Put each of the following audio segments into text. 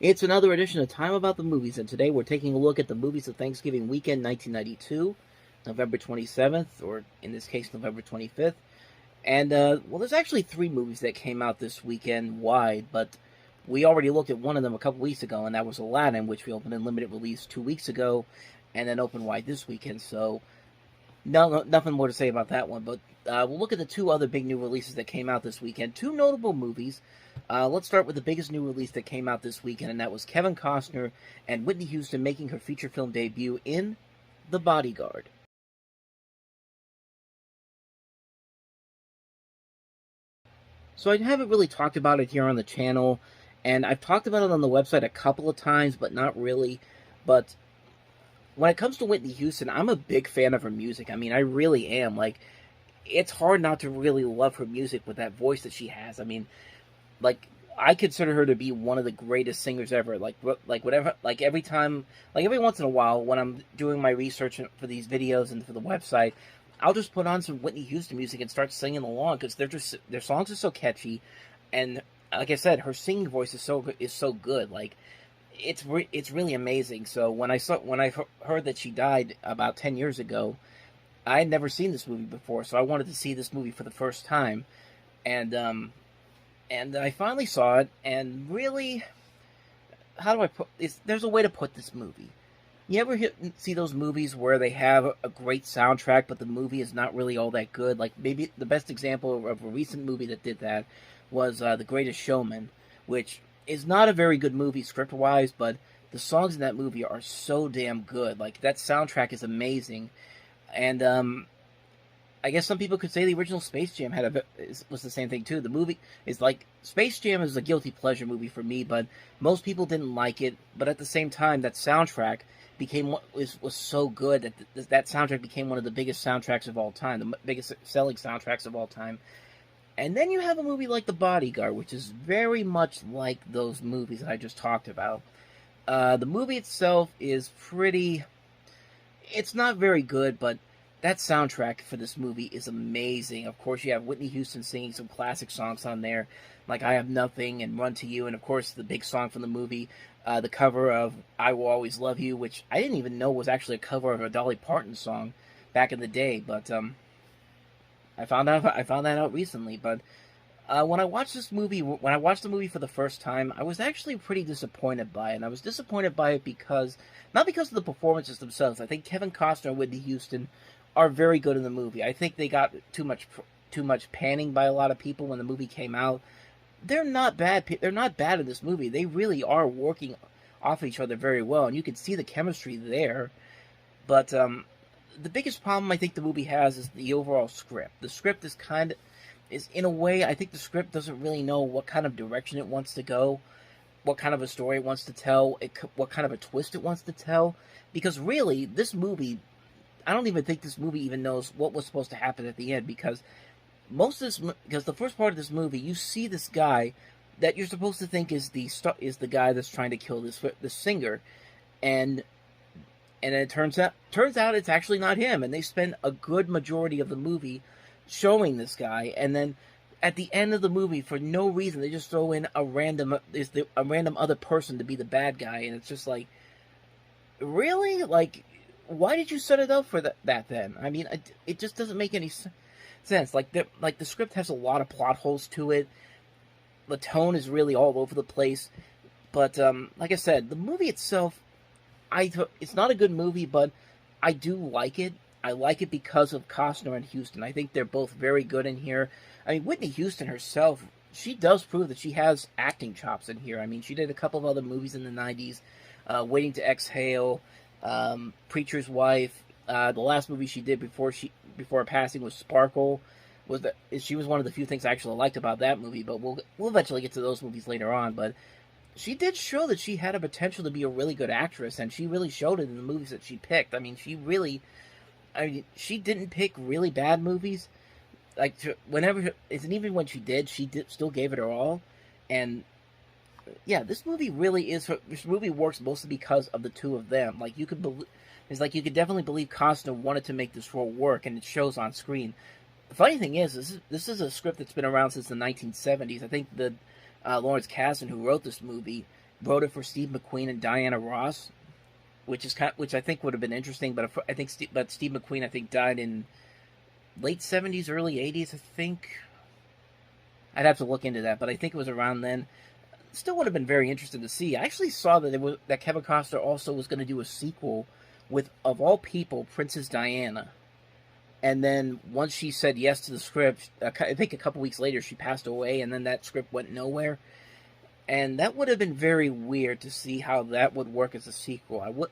It's another edition of Time About the Movies, and today we're taking a look at the movies of Thanksgiving weekend 1992, November 27th, or in this case, November 25th. And, well, there's actually three movies that came out this weekend wide, but we already looked at one of them a couple weeks ago, and that was Aladdin, which we opened in limited release 2 weeks ago, and then opened wide this weekend, so nothing more to say about that one. But we'll look at the two other big new releases that came out this weekend. Two notable movies. Let's start with the biggest new release that came out this weekend, and that was Kevin Costner and Whitney Houston making her feature film debut in The Bodyguard. So I haven't really talked about it here on the channel, and I've talked about it on the website a couple of times, but not really. But when it comes to Whitney Houston, I'm a big fan of her music. I mean, I really am. Like, it's hard not to really love her music with that voice that she has. I mean, like, I consider her to be one of the greatest singers ever. Like whatever, like every time, like every once in a while, when I'm doing my research for these videos and for the website, I'll just put on some Whitney Houston music and start singing along because their songs are so catchy, and like I said, her singing voice is so good. Like, it's really amazing. So when I heard that she died about 10 years ago, I had never seen this movie before, so I wanted to see this movie for the first time, and I finally saw it, and really, how do I put this? There's a way to put this movie. You ever see those movies where they have a great soundtrack, but the movie is not really all that good? Like, maybe the best example of a recent movie that did that was The Greatest Showman, which is not a very good movie script-wise, but the songs in that movie are so damn good. Like, that soundtrack is amazing. And, I guess some people could say the original Space Jam was the same thing too. The movie is like, Space Jam is a guilty pleasure movie for me, but most people didn't like it. But at the same time, that soundtrack was so good that soundtrack became one of the biggest soundtracks of all time, the biggest selling soundtracks of all time. And then you have a movie like The Bodyguard, which is very much like those movies that I just talked about. The movie itself is it's not very good, but that soundtrack for this movie is amazing. Of course, you have Whitney Houston singing some classic songs on there, like I Have Nothing and Run to You, and of course, the big song from the movie, the cover of I Will Always Love You, which I didn't even know was actually a cover of a Dolly Parton song back in the day, but I found that out recently. But when I watched the movie for the first time, I was actually pretty disappointed by it. And I was disappointed by it not because of the performances themselves. I think Kevin Costner and Whitney Houston are very good in the movie. I think they got too much panning by a lot of people when the movie came out. They're not bad. They're not bad in this movie. They really are working off each other very well, and you can see the chemistry there. But the biggest problem I think the movie has is the overall script. The script is in a way, I think the script doesn't really know what kind of direction it wants to go, what kind of a story it wants to tell, what kind of a twist it wants to tell. Because really, this movie, I don't even think this movie even knows what was supposed to happen at the end, because the first part of this movie, you see this guy that you're supposed to think is the guy that's trying to kill this singer, and it turns out it's actually not him, and they spend a good majority of the movie showing this guy, and then at the end of the movie, for no reason, they just throw in a random other person to be the bad guy, and it's just like, really? Like, why did you set it up for that then? I mean, it just doesn't make any sense. Like the script has a lot of plot holes to it. The tone is really all over the place. But like I said, the movie itself, it's not a good movie, but I do like it. I like it because of Costner and Houston. I think they're both very good in here. I mean, Whitney Houston herself, she does prove that she has acting chops in here. I mean, she did a couple of other movies in the 90s, Waiting to Exhale, Preacher's Wife. The last movie she did before her passing was Sparkle. She was one of the few things I actually liked about that movie, but we'll eventually get to those movies later on. But she did show that she had a potential to be a really good actress, and she really showed it in the movies that she picked. I mean, she didn't pick really bad movies. Like, even when she did, still gave it her all. And yeah, this movie works mostly because of the two of them. Like, you could definitely believe Costner wanted to make this role work, and it shows on screen. The funny thing is, this is a script that's been around since the 1970s. I think Lawrence Kasdan, who wrote this movie, wrote it for Steve McQueen and Diana Ross, which I think would have been interesting. But Steve McQueen I think died in late '70s, early '80s. I think I'd have to look into that, but I think it was around then. Still would have been very interesting to see. I actually saw that Kevin Costner also was going to do a sequel with, of all people, Princess Diana. And then once she said yes to the script, I think a couple weeks later she passed away, and then that script went nowhere. And that would have been very weird to see how that would work as a sequel.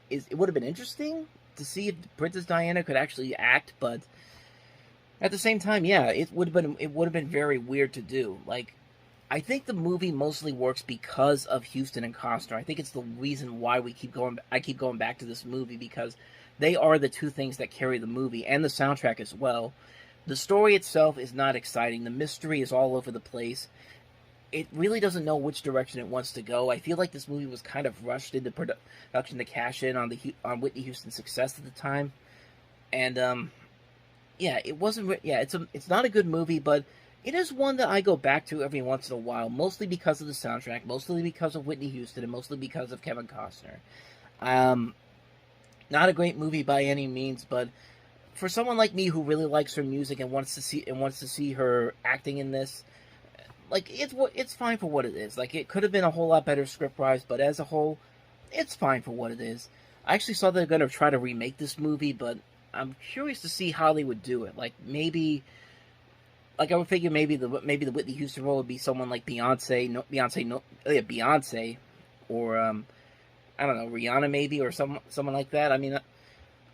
It would have been interesting to see if Princess Diana could actually act, but at the same time, yeah, it would have been very weird to do. Like, I think the movie mostly works because of Houston and Costner. I think it's the reason why I keep going back to this movie, because they are the two things that carry the movie, and the soundtrack as well. The story itself is not exciting. The mystery is all over the place. It really doesn't know which direction it wants to go. I feel like this movie was kind of rushed into production to cash in on Whitney Houston's success at the time, and yeah, it wasn't. Yeah, it's not a good movie, but it is one that I go back to every once in a while, mostly because of the soundtrack, mostly because of Whitney Houston, and mostly because of Kevin Costner. Not a great movie by any means, but for someone like me who really likes her music and wants to see her acting in this, like, it's fine for what it is. Like, it could have been a whole lot better script-wise, but as a whole, it's fine for what it is. I actually saw they're going to try to remake this movie, but I'm curious to see how they would do it. Like, maybe, like, I would figure maybe the Whitney Houston role would be someone like Beyonce, or I don't know, Rihanna maybe, or someone like that. I mean, I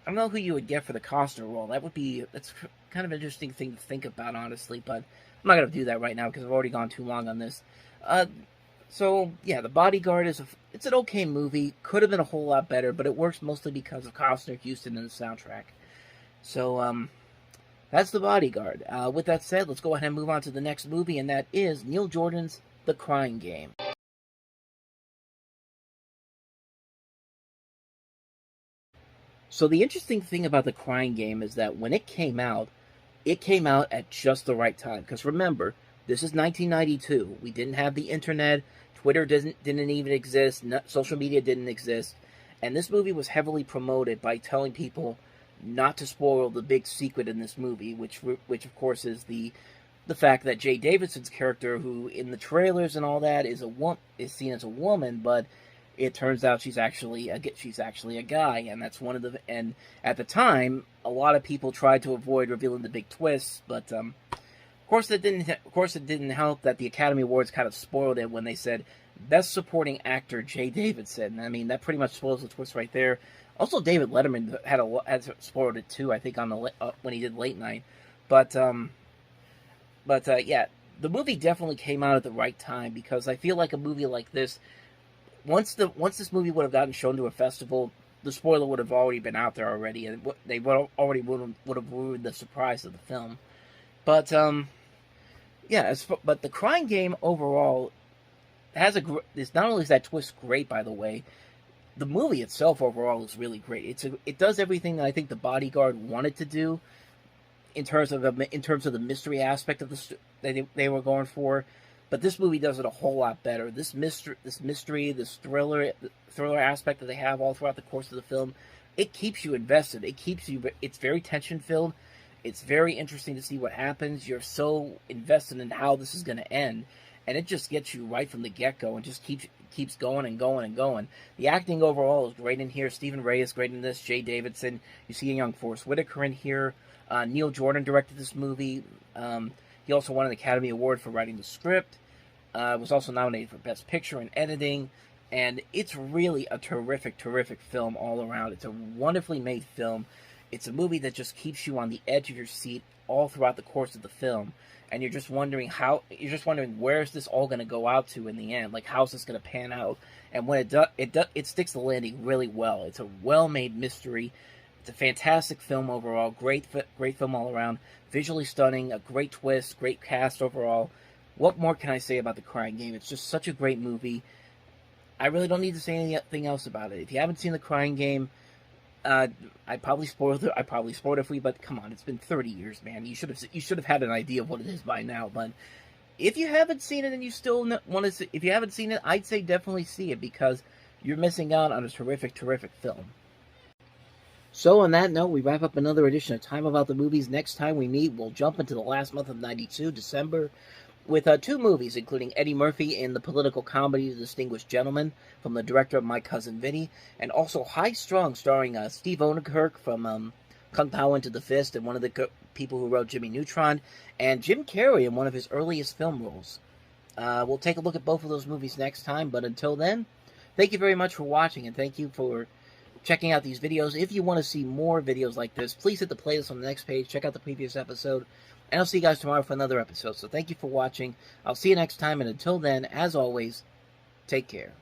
don't know who you would get for the Costner role. That's kind of an interesting thing to think about, honestly, but I'm not going to do that right now because I've already gone too long on this. So, yeah, The Bodyguard it's an okay movie. Could have been a whole lot better, but it works mostly because of Costner, Houston, and the soundtrack. So, that's The Bodyguard. With that said, let's go ahead and move on to the next movie, and that is Neil Jordan's The Crying Game. So the interesting thing about The Crying Game is that when it came out at just the right time. Because remember, this is 1992. We didn't have the internet. Twitter didn't even exist. Social media didn't exist. And this movie was heavily promoted by telling people not to spoil the big secret in this movie, which of course is the fact that Jay Davidson's character, who in the trailers and all that is seen as a woman, but it turns out she's actually a guy, and that's and at the time a lot of people tried to avoid revealing the big twists, but of course it didn't help that the Academy Awards kind of spoiled it when they said Best Supporting Actor Jay Davidson. I mean, that pretty much spoils the twist right there. Also, David Letterman had spoiled it too, I think, on when he did Late Night. But yeah, the movie definitely came out at the right time, because I feel like a movie like this, once this movie would have gotten shown to a festival, the spoiler would have already been out there already, and they would have ruined the surprise of the film. But yeah, but The Crying Game overall it's not only is that twist great, by the way, the movie itself overall is really great. It does everything that I think The Bodyguard wanted to do in terms of the mystery aspect of that they were going for, but this movie does it a whole lot better. This thriller aspect that they have all throughout the course of the film, it keeps you invested. It's very tension filled. It's very interesting to see what happens. You're so invested in how this is going to end, and it just gets you right from the get-go and just keeps going and going and going. The acting overall is great in here. Stephen Ray is great in this. Jay Davidson. You see a young Forrest Whitaker in here. Neil Jordan directed this movie. He also won an Academy Award for writing the script. Was also nominated for Best Picture and Editing. And it's really a terrific, terrific film all around. It's a wonderfully made film. It's a movie that just keeps you on the edge of your seat all throughout the course of the film. And you're just wondering where is this all going to go out to in the end? Like, how's this going to pan out? And when it sticks the landing really well. It's a well-made mystery. It's a fantastic film overall. Great film all around. Visually stunning. A great twist. Great cast overall. What more can I say about The Crying Game? It's just such a great movie. I really don't need to say anything else about it. If you haven't seen The Crying Game, I probably spoiled it for you, but come on, it's been 30 years, man. You should have had an idea of what it is by now. But if you haven't seen it and you still want to see, if you haven't seen it, I'd say definitely see it, because you're missing out on a terrific, terrific film. So on that note, we wrap up another edition of Time About the Movies. Next time we meet, we'll jump into the last month of '92, December, with two movies, including Eddie Murphy in the political comedy The Distinguished Gentleman, from the director of My Cousin Vinny, and also High Strung, starring Steve Oedekerk from Kung Pao Into the Fist, and one of the people who wrote Jimmy Neutron, and Jim Carrey in one of his earliest film roles. We'll take a look at both of those movies next time, but until then, thank you very much for watching, and thank you for checking out these videos. If you want to see more videos like this, please hit the playlist on the next page, check out the previous episode, and I'll see you guys tomorrow for another episode. So thank you for watching. I'll see you next time, and until then, as always, take care.